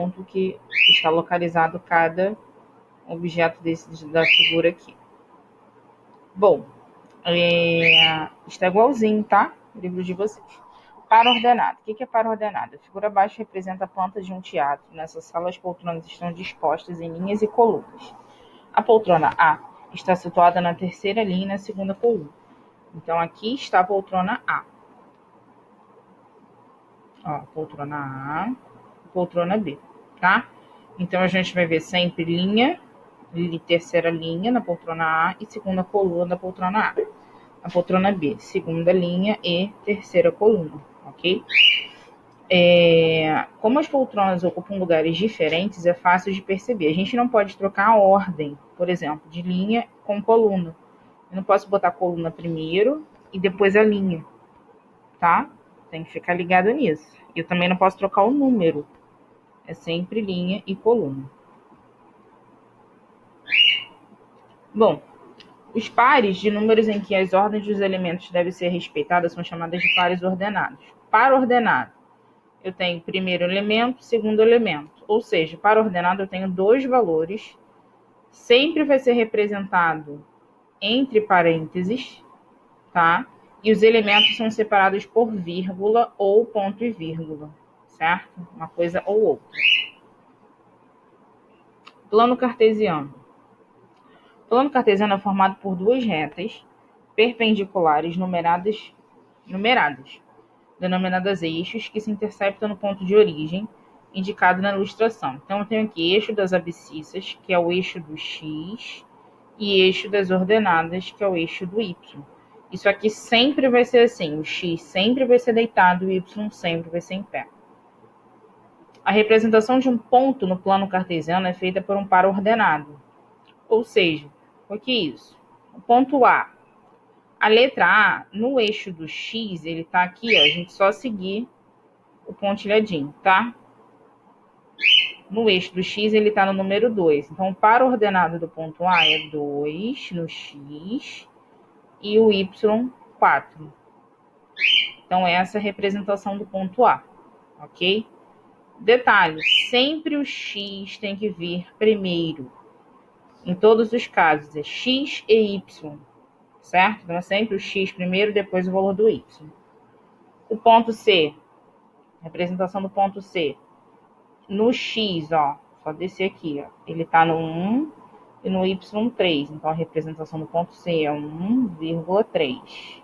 ponto que está localizado cada objeto da figura aqui. Bom, está igualzinho, tá? O livro de vocês. Par ordenado. O que é par ordenado? A figura abaixo representa a planta de um teatro. Nessa sala, as poltronas estão dispostas em linhas e colunas. A poltrona A está situada na terceira linha e na segunda coluna. Então, aqui está a poltrona A. Ó, poltrona A, poltrona B, tá? Então, a gente vai ver sempre linha, terceira linha na poltrona A e segunda coluna da poltrona A. A poltrona B, segunda linha e terceira coluna, ok? Como as poltronas ocupam lugares diferentes, é fácil de perceber. A gente não pode trocar a ordem, por exemplo, de linha com coluna. Eu não posso botar a coluna primeiro e depois a linha, tá? Tem que ficar ligado nisso. Eu também não posso trocar o número. É sempre linha e coluna. Bom, os pares de números em que as ordens dos elementos devem ser respeitadas são chamadas de pares ordenados. Par ordenado. Eu tenho primeiro elemento, segundo elemento. Ou seja, par ordenado eu tenho dois valores. Sempre vai ser representado entre parênteses, tá? E os elementos são separados por vírgula ou ponto e vírgula, certo? Uma coisa ou outra. Plano cartesiano. O plano cartesiano é formado por duas retas perpendiculares numeradas, denominadas eixos, que se interceptam no ponto de origem, indicado na ilustração. Então, eu tenho aqui eixo das abscissas, que é o eixo do x, e eixo das ordenadas, que é o eixo do y. Isso aqui sempre vai ser assim, o x sempre vai ser deitado, o y sempre vai ser em pé. A representação de um ponto no plano cartesiano é feita por um par ordenado. Ou seja, o que é isso? O ponto A. A letra A, no eixo do x, ele está aqui, ó, a gente só seguir o pontilhadinho, tá? No eixo do x, ele está no número 2. Então, o par ordenado do ponto A é 2 no x e o y, 4. Então, essa é a representação do ponto A, ok? Detalhe, sempre o x tem que vir primeiro. Em todos os casos, é x e y, certo? Então, é sempre o x primeiro, depois o valor do y. O ponto C, representação do ponto C. No x, ó, só descer aqui, ó, ele está no 1 e no y 3. Então, a representação do ponto C é 1,3.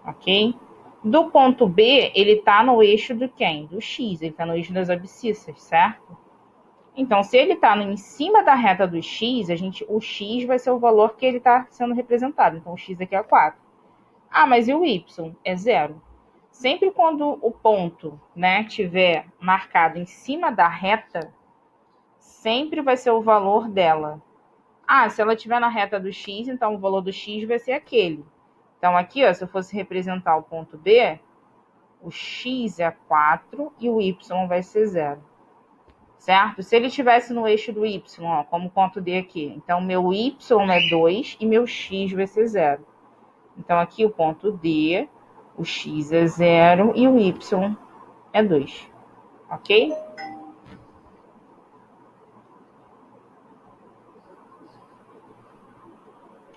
Ok? Do ponto B, ele está no eixo do quem? Do x, ele está no eixo das abscissas, certo? Então, se ele está em cima da reta do x, o x vai ser o valor que ele está sendo representado. Então, o x aqui é 4. Ah, mas e o y? É 0. Sempre quando o ponto, né, tiver marcado em cima da reta, sempre vai ser o valor dela. Ah, se ela estiver na reta do x, então o valor do x vai ser aquele. Então, aqui, ó, se eu fosse representar o ponto B, o x é 4 e o y vai ser 0. Certo? Se ele estivesse no eixo do y, ó, como ponto D aqui, então meu y é 2 e meu x vai ser 0. Então, aqui o ponto D, o x é 0 e o y é 2. Ok?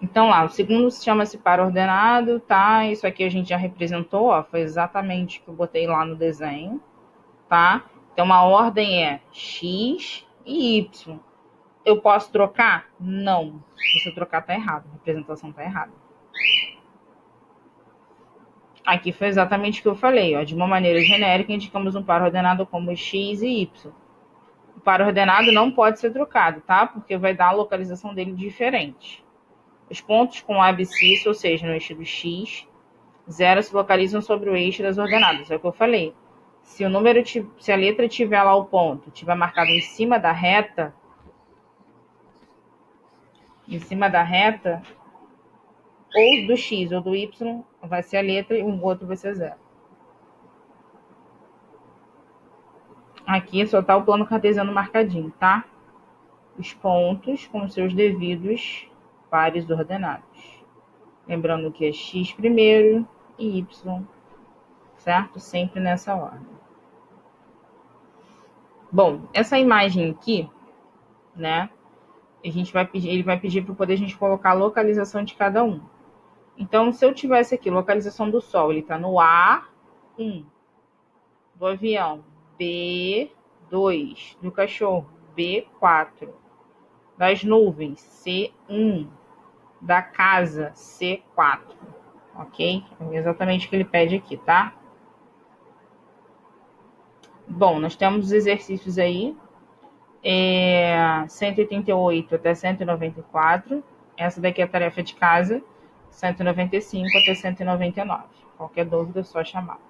Então, lá, o segundo chama-se par ordenado, tá? Isso aqui a gente já representou, ó, foi exatamente o que eu botei lá no desenho, tá? Então, a ordem é x e y. Eu posso trocar? Não. Se eu trocar, tá errado. A representação tá errada. Aqui foi exatamente o que eu falei, ó. De uma maneira genérica, indicamos um par ordenado como x e y. O par ordenado não pode ser trocado, tá? Porque vai dar a localização dele diferente. Os pontos com abscissa, ou seja, no eixo do x, 0 se localizam sobre o eixo das ordenadas. É o que eu falei. Se a letra tiver lá o ponto, tiver marcado em cima da reta, ou do x ou do y, vai ser a letra e o outro vai ser 0. Aqui só tá o plano cartesiano marcadinho, tá? Os pontos com seus devidos pares ordenados. Lembrando que é x primeiro e y, certo? Sempre nessa ordem. Bom, essa imagem aqui, né? Ele vai pedir para poder a gente colocar a localização de cada um. Então, se eu tivesse aqui localização do Sol, ele está no A1, do avião B2, do cachorro B4, das nuvens C1, da casa C4, ok? É exatamente o que ele pede aqui, tá? Bom, nós temos os exercícios aí, 188 até 194. Essa daqui é a tarefa de casa, 195 até 199. Qualquer dúvida é só chamar.